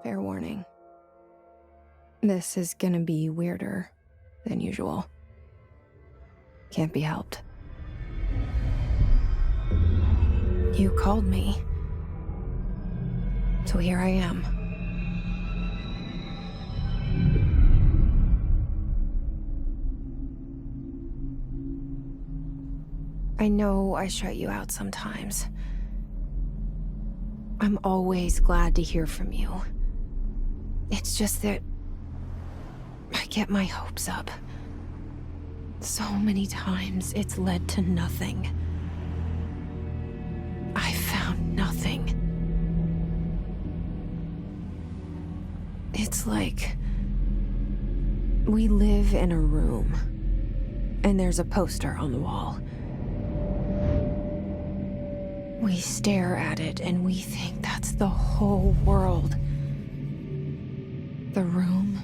Fair warning. This is gonna be weirder than usual. Can't be helped. You called me. So here I am. I know I shut you out sometimes. I'm always glad to hear from you. It's just that I get my hopes up. So many times it's led to nothing. I found nothing. It's like we live in a room, and there's a poster on the wall. We stare at it and we think that's the whole world. The room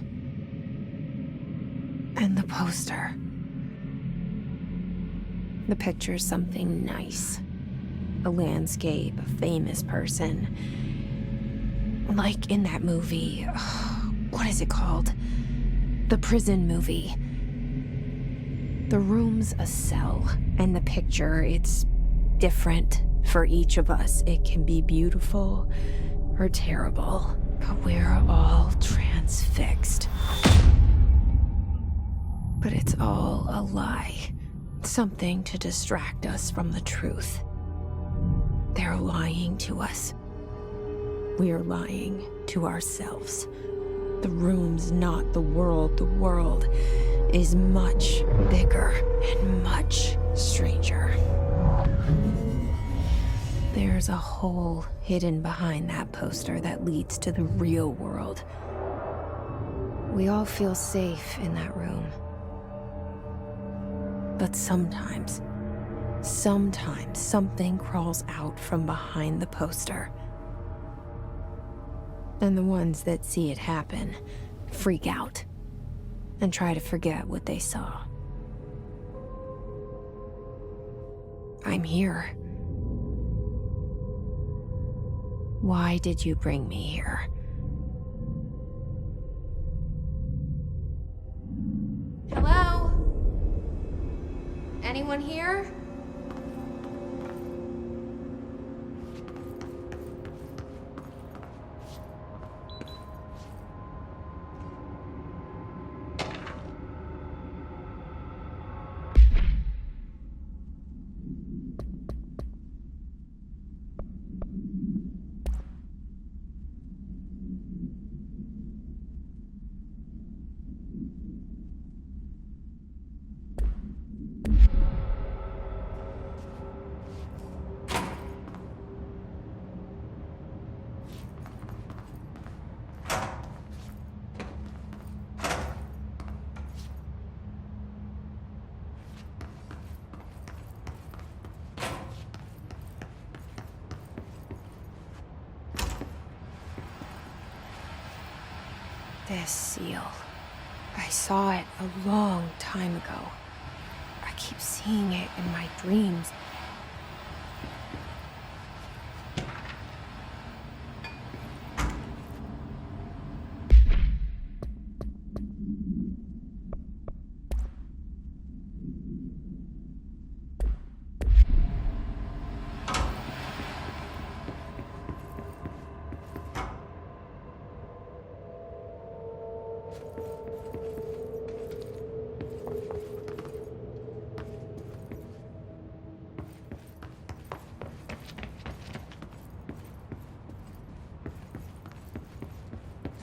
and the poster. The picture's something nice. A landscape, a famous person. Like in that movie, what is it called? The prison movie. The room's a cell, and the picture, it's different for each of us. It can be beautiful or terrible, but we're all transfixed. But it's all a lie. Something to distract us from the truth. They're lying to us. We're lying to ourselves. The room's not the world. The world is much bigger and much stranger. There's a hole hidden behind that poster that leads to the real world. We all feel safe in that room. But sometimes something crawls out from behind the poster. And the ones that see it happen freak out and try to forget what they saw. I'm here. Why did you bring me here? Hello? Anyone here? This seal. I saw it a long time ago. I keep seeing it in my dreams.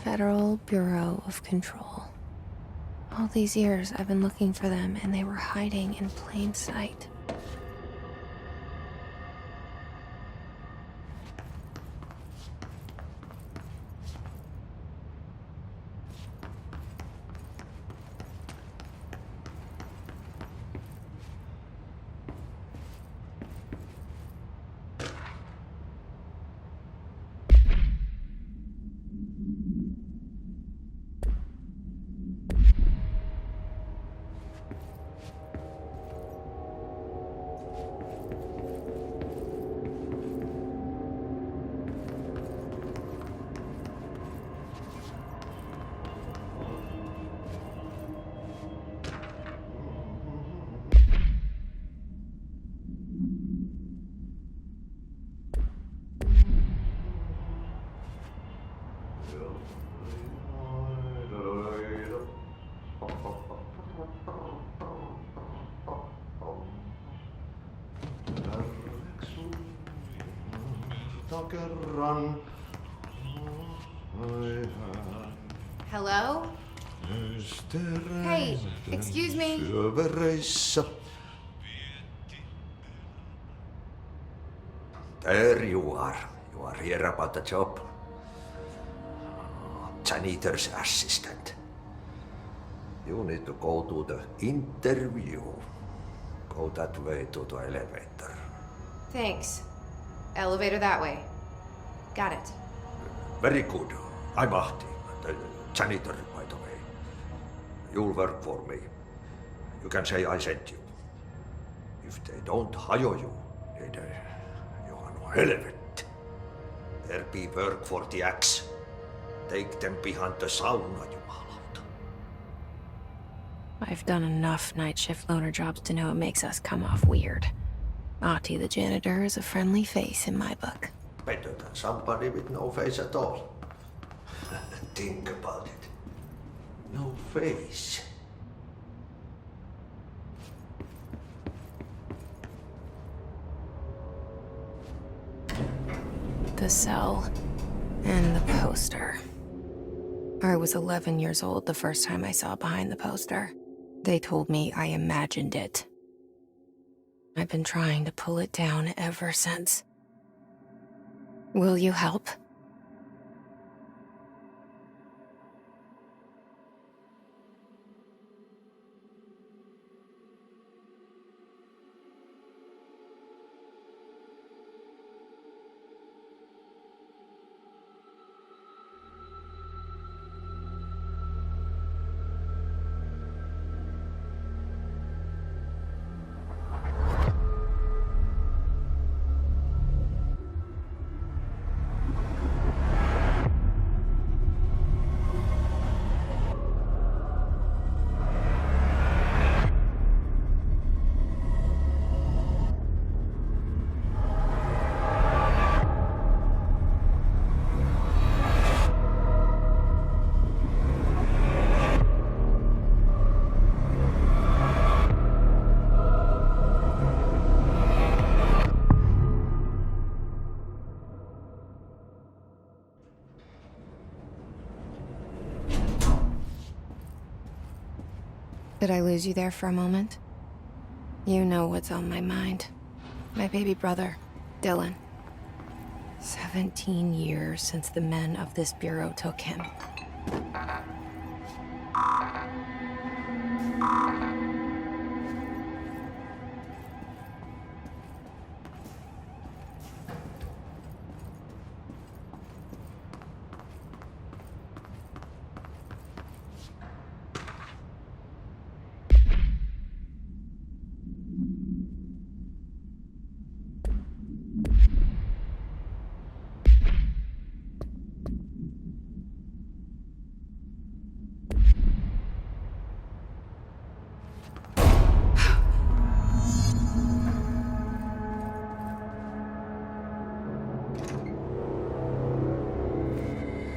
Federal Bureau of Control. All these years I've been looking for them, and they were hiding in plain sight. Takerran. Hello? Hey, excuse me. Syövereissä. There you are. You are here about the job. Janitor's assistant. You need to go to the interview. Go that way to the elevator. Thanks. Elevator that way. Got it. Very good. I'm Ahti, the janitor, by the way. You'll work for me. You can say I sent you. If they don't hire you, then you are no helvet. There be work for the axe. Take them behind the sauna, jumalauta. I've done enough night shift loner jobs to know it makes us come off weird. Ahti the janitor is a friendly face in my book. Better than somebody with no face at all. Think about it. No face. The cell and the poster. I was 11 years old the first time I saw behind the poster. They told me I imagined it. I've been trying to pull it down ever since. Will you help? Did I lose you there for a moment? You know what's on my mind. My baby brother, Dylan. 17 years since the men of this bureau took him.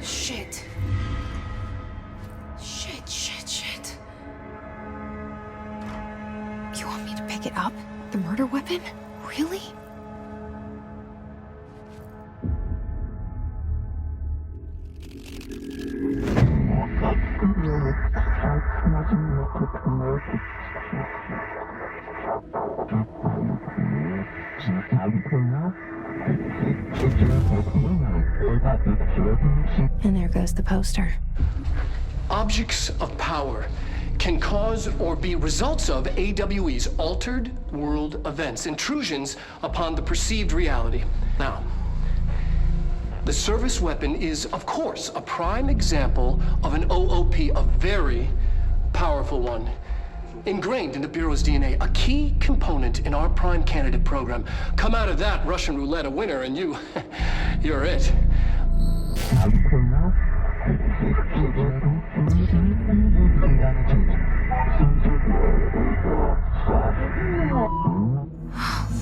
Shit. Shit. You want me to pick it up? The murder weapon? Really? And there goes the poster. Objects of power can cause or be results of AWE's altered world events, intrusions upon the perceived reality. Now, the service weapon is, of course, a prime example of an OOP, a very powerful one. Ingrained in the Bureau's DNA, a key component in our prime candidate program. Come out of that Russian roulette a winner and you're it.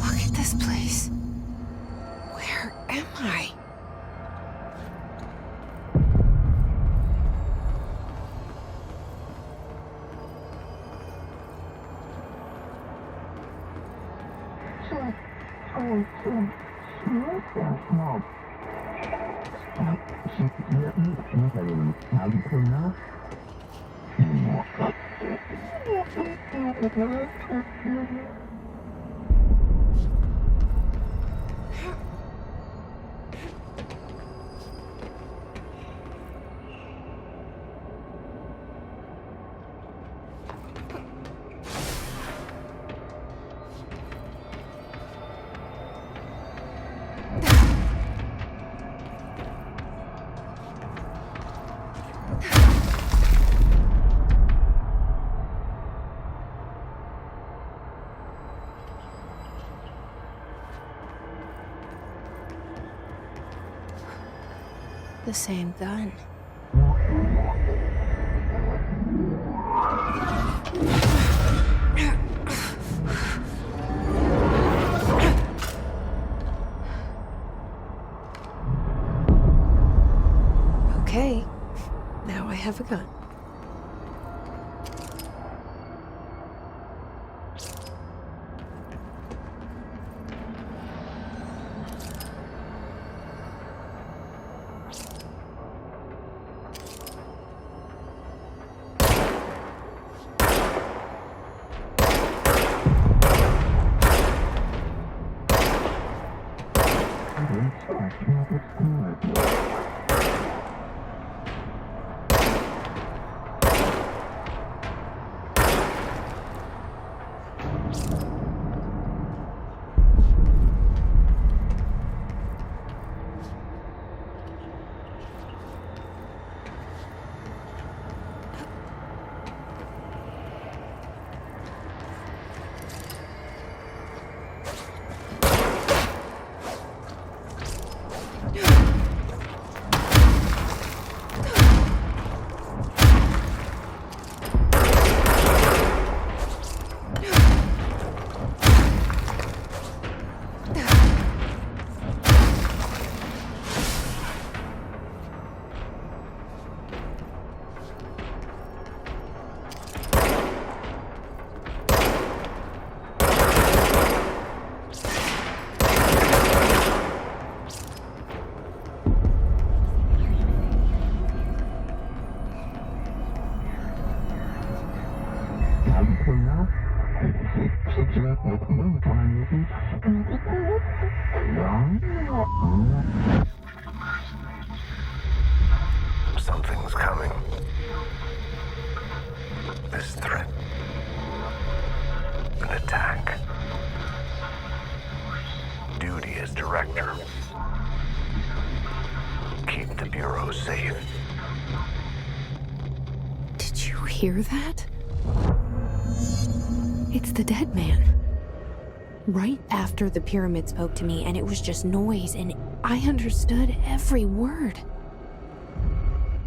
Look at this place. Where am I? The same gun. Okay, now I have a gun. Something's coming. This threat. An attack. Duty as director. Keep the Bureau safe. Did you hear that? It's the dead man. Right after the pyramid spoke to me, and it was just noise, and I understood every word.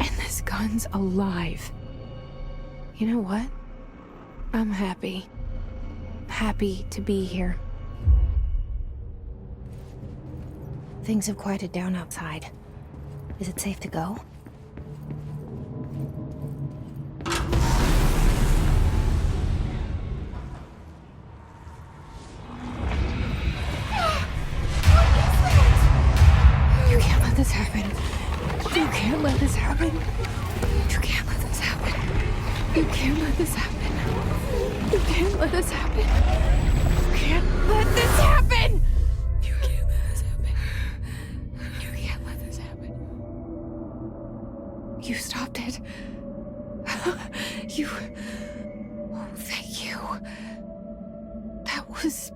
And this gun's alive. You know what? I'm happy. Happy to be here. Things have quieted down outside. Is it safe to go? You can't let this happen. You can't let this happen. You can't let this happen. You can't let this happen. You can't let this happen. You can't let this happen. You can't let this happen. You can't let this happen. You stopped it. You... Oh, thank you. That was...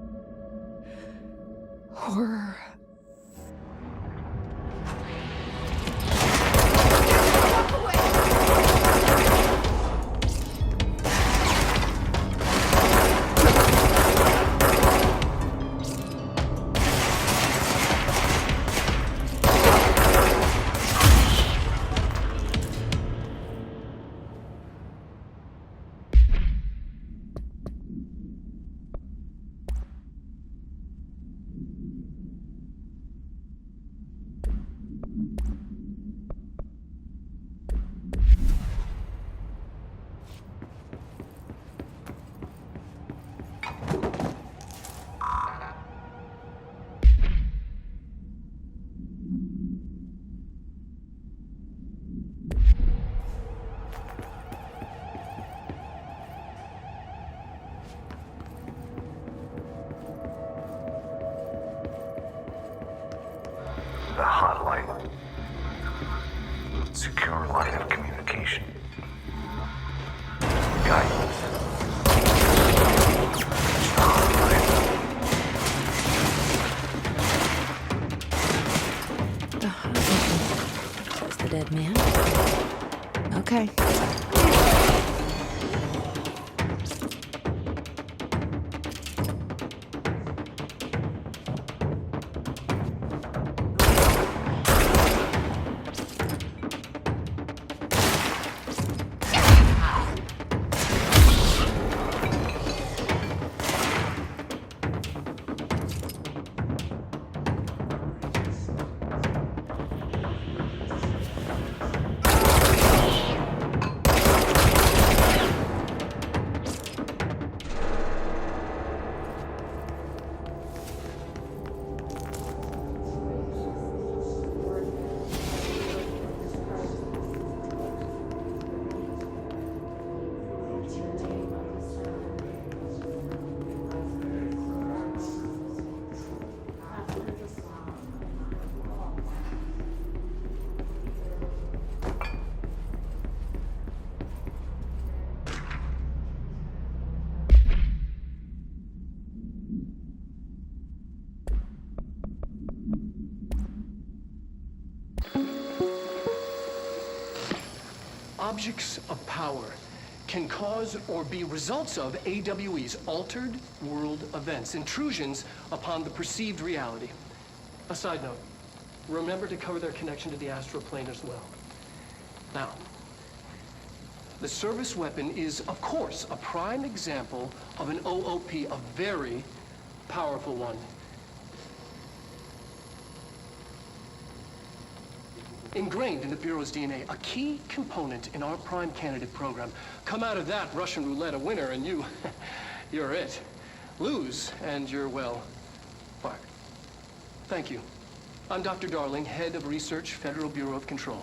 horror. a hotline. Secure line of communication. Guidance. Reach the hotline. Says the dead man. Okay. Objects of power can cause or be results of AWE's altered world events, intrusions upon the perceived reality. A side note, remember to cover their connection to the astral plane as well. Now, the service weapon is, of course, a prime example of an OOP, a very powerful one. Ingrained in the Bureau's DNA, a key component in our prime candidate program. Come out of that Russian roulette a winner and you're it. Lose and you're, well, fired. Thank you. I'm Dr. Darling, head of research, Federal Bureau of Control.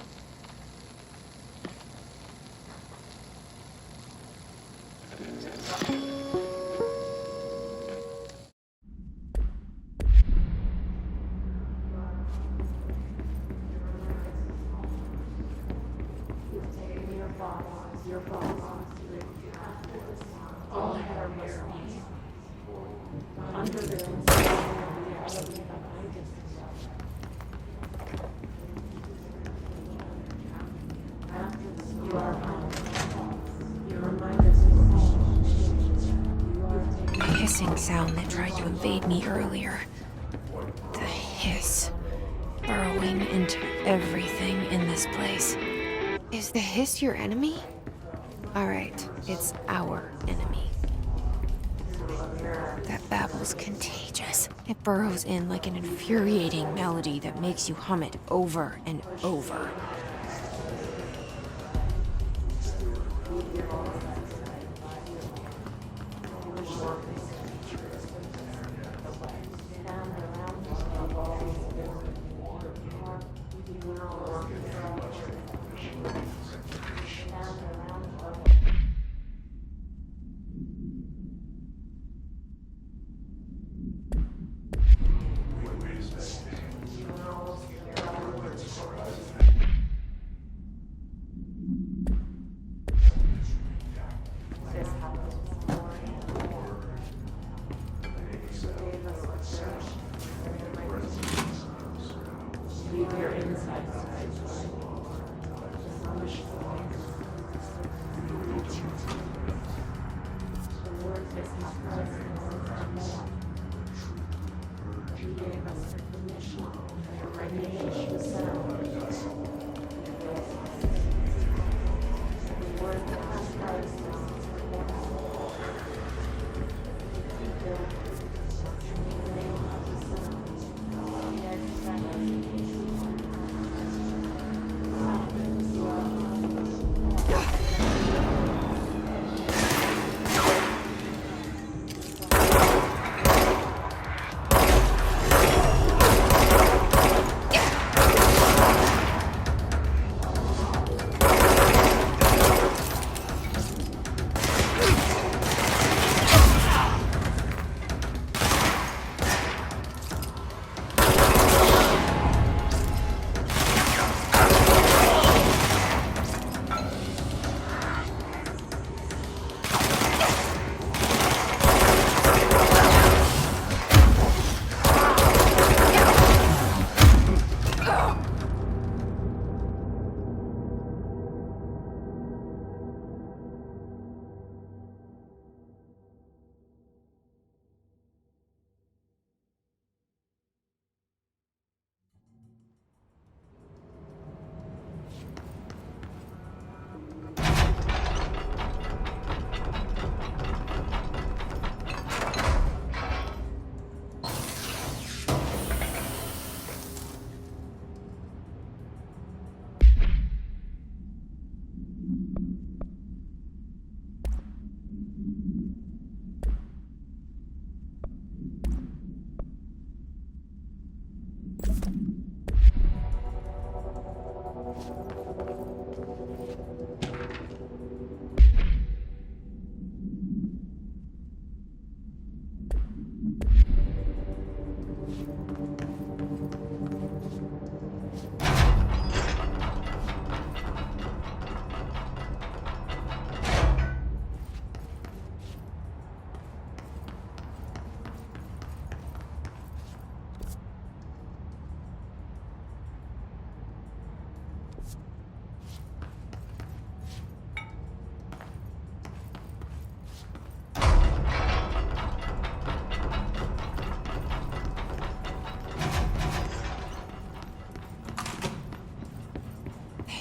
The hissing sound that tried to invade me earlier. The hiss. Burrowing into everything in this place. Is the hiss your enemy? Alright, it's our enemy. That babble's contagious. It burrows in like an infuriating melody that makes you hum it over and over.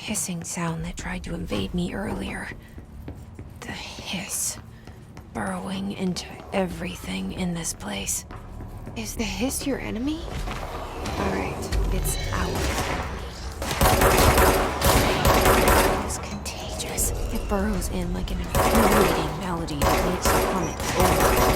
hissing sound that tried to invade me earlier. The hiss. Burrowing into everything in this place. Is the hiss your enemy? Alright, it's out. It's contagious. It burrows in like an infuriating melody that makes you hum it over.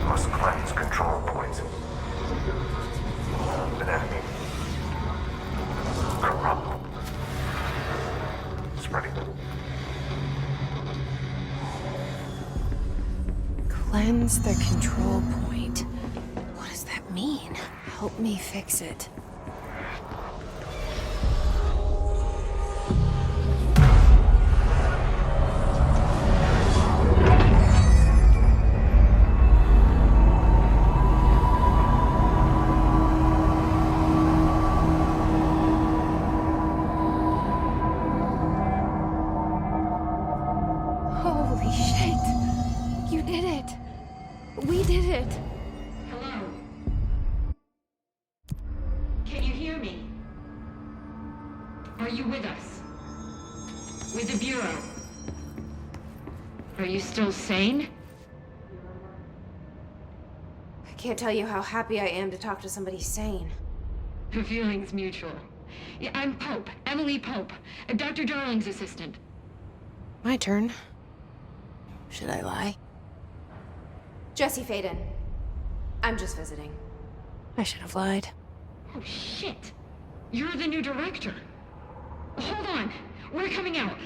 Must cleanse control points. An enemy. Corrupt. Spreading. Cleanse the control point. What does that mean? Help me fix it. Holy shit! You did it! We did it! Hello? Can you hear me? Are you with us? With the Bureau? Are you still sane? I can't tell you how happy I am to talk to somebody sane. The feeling's mutual. Yeah, I'm Pope, Emily Pope, Dr. Darling's assistant. My turn. Should I lie? Jesse Faden. I'm just visiting. I should have lied. Oh, shit. You're the new director. Hold on. We're coming out.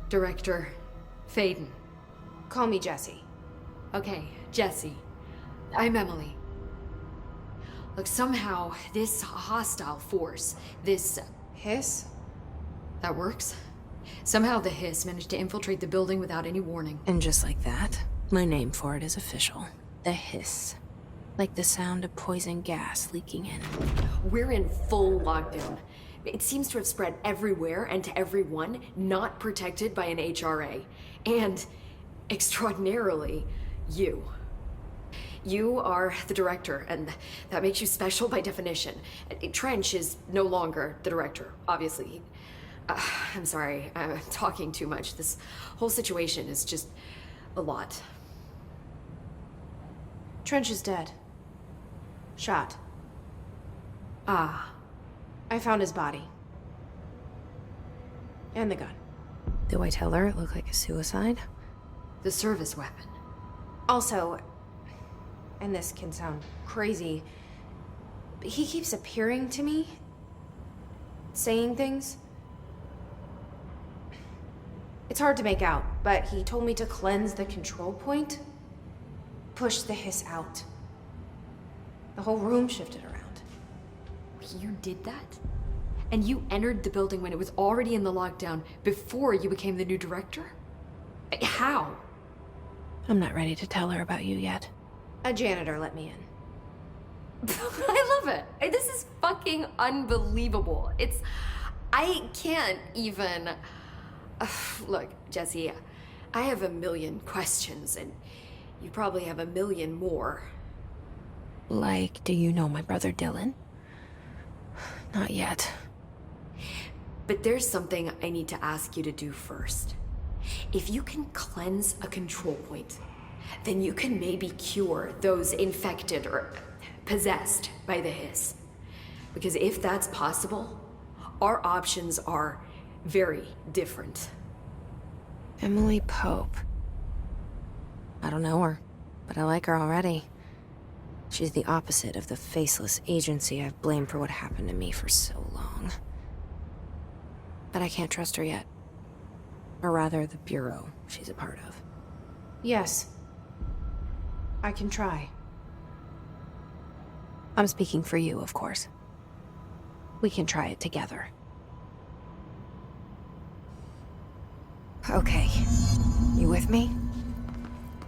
Director Faden. Call me Jesse. Okay, Jesse. I'm Emily. Look, somehow this hostile force, this... Hiss? that works? Somehow the hiss managed to infiltrate the building without any warning. And just like that, my name for it is official. The hiss. Like the sound of poison gas leaking in. We're in full lockdown. It seems to have spread everywhere and to everyone not protected by an HRA. And, extraordinarily, you. You are the director, and that makes you special by definition. Trench is no longer the director, obviously. I'm sorry, I'm talking too much. This whole situation is just a lot. Trench is dead. Shot. Ah. I found his body. And the gun. Do I tell her it looked like a suicide? The service weapon. Also, and this can sound crazy, but he keeps appearing to me, saying things. It's hard to make out, but he told me to cleanse the control point, push the hiss out. The whole room shifted around. You did that? And you entered the building when it was already in the lockdown before you became the new director? How? I'm not ready to tell her about you yet. A janitor let me in. I love it. This is fucking unbelievable. I can't even... Look, Jesse, I have a million questions, and you probably have a million more. Like, do you know my brother Dylan? Not yet. But there's something I need to ask you to do first. If you can cleanse a control point, then you can maybe cure those infected or possessed by the hiss. Because if that's possible, our options are very different. Emily Pope. I don't know her, but I like her already. She's the opposite of the faceless agency I've blamed for what happened to me for so long. But I can't trust her yet. Or rather, the bureau she's a part of. Yes. I can try. I'm speaking for you, of course. We can try it together. Okay. You with me?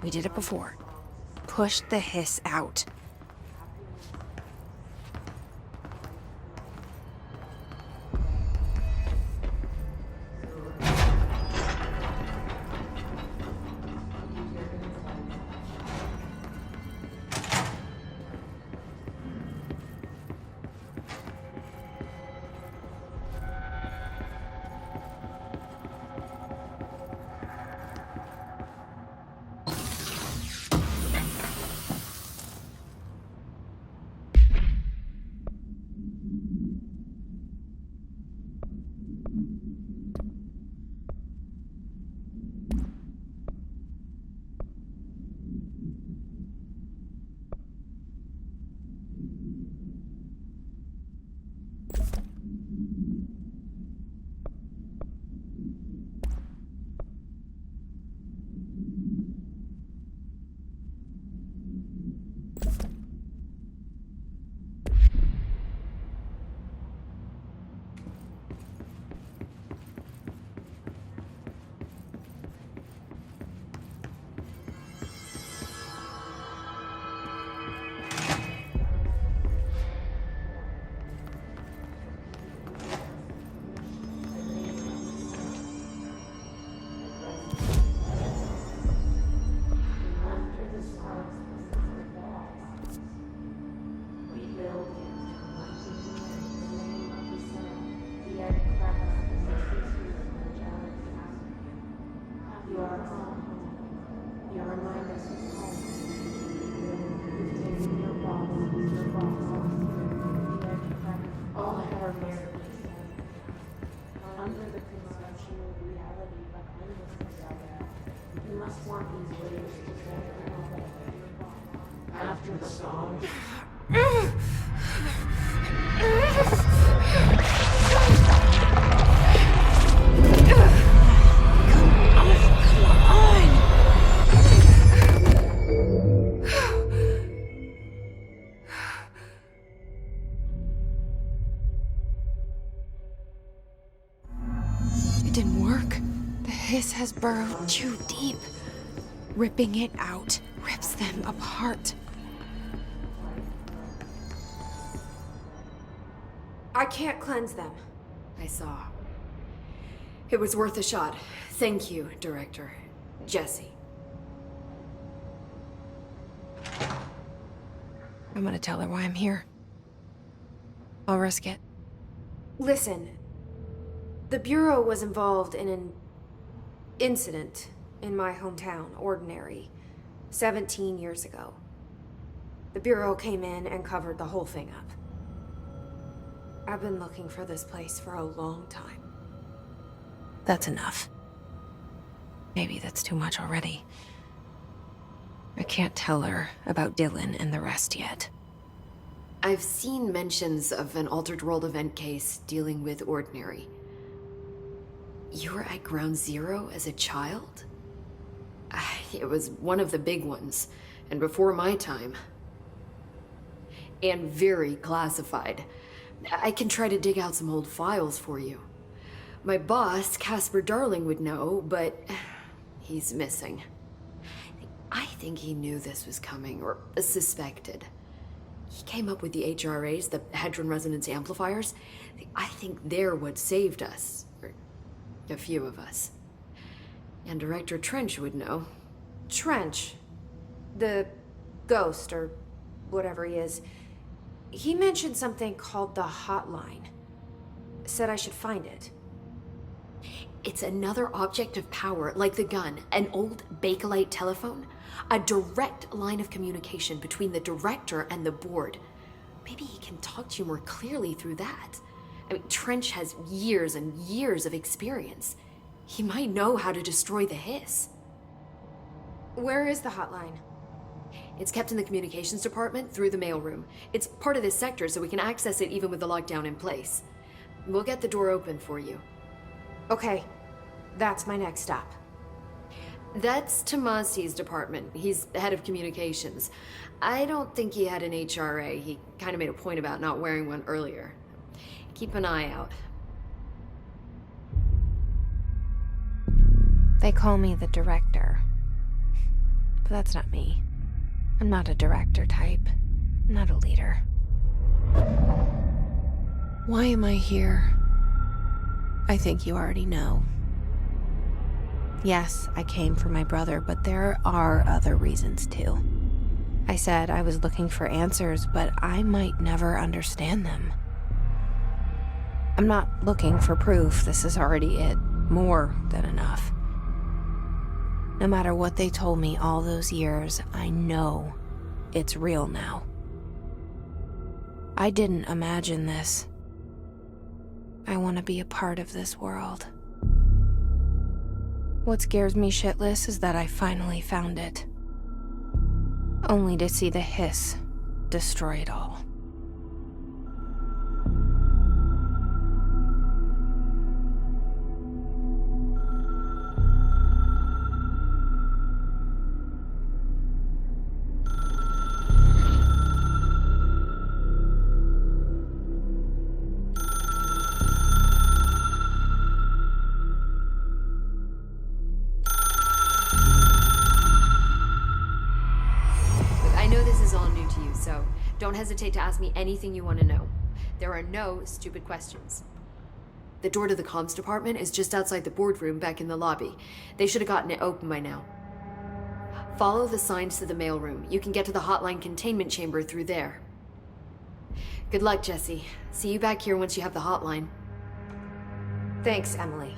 We did it before. Push the hiss out. It didn't work. The hiss has burrowed too deep. Ripping it out rips them apart. I can't cleanse them. I saw. It was worth a shot. Thank you, Director. Jesse. I'm gonna tell her why I'm here. I'll risk it. Listen. The Bureau was involved in an incident in my hometown, Ordinary, 17 years ago. The Bureau came in and covered the whole thing up. I've been looking for this place for a long time. That's enough. Maybe that's too much already. I can't tell her about Dylan and the rest yet. I've seen mentions of an Altered World event case dealing with Ordinary. You were at Ground Zero as a child? It was one of the big ones, and before my time. And very classified. I can try to dig out some old files for you. My boss, Casper Darling, would know, but he's missing. I think he knew this was coming, or suspected. He came up with the HRAs, the Hadron Resonance Amplifiers. I think they're what saved us. Or a few of us. And Director Trench would know. Trench. The ghost, or whatever he is. He mentioned something called the Hotline. Said I should find it. It's another object of power, like the gun, an old Bakelite telephone. A direct line of communication between the director and the board. Maybe he can talk to you more clearly through that. I mean, Trench has years and years of experience. He might know how to destroy the hiss. Where is the hotline? It's kept in the communications department through the mailroom. It's part of this sector, so we can access it even with the lockdown in place. We'll get the door open for you. Okay. That's my next stop. That's Tomasi's department. He's the head of communications. I don't think he had an HRA. He kind of made a point about not wearing one earlier. Keep an eye out. They call me the director. But that's not me. I'm not a director type. I'm not a leader. Why am I here? I think you already know. Yes, I came for my brother, but there are other reasons too. I said I was looking for answers, but I might never understand them. I'm not looking for proof. This is already it. More than enough. No matter what they told me all those years, I know it's real now. I didn't imagine this. I want to be a part of this world. What scares me shitless is that I finally found it. Only to see the hiss destroy it all. So don't hesitate to ask me anything you want to know. There are no stupid questions. The door to the comms department is just outside the boardroom back in the lobby. They should have gotten it open by now. Follow the signs to the mailroom. You can get to the hotline containment chamber through there. Good luck, Jesse. See you back here once you have the hotline. Thanks, Emily.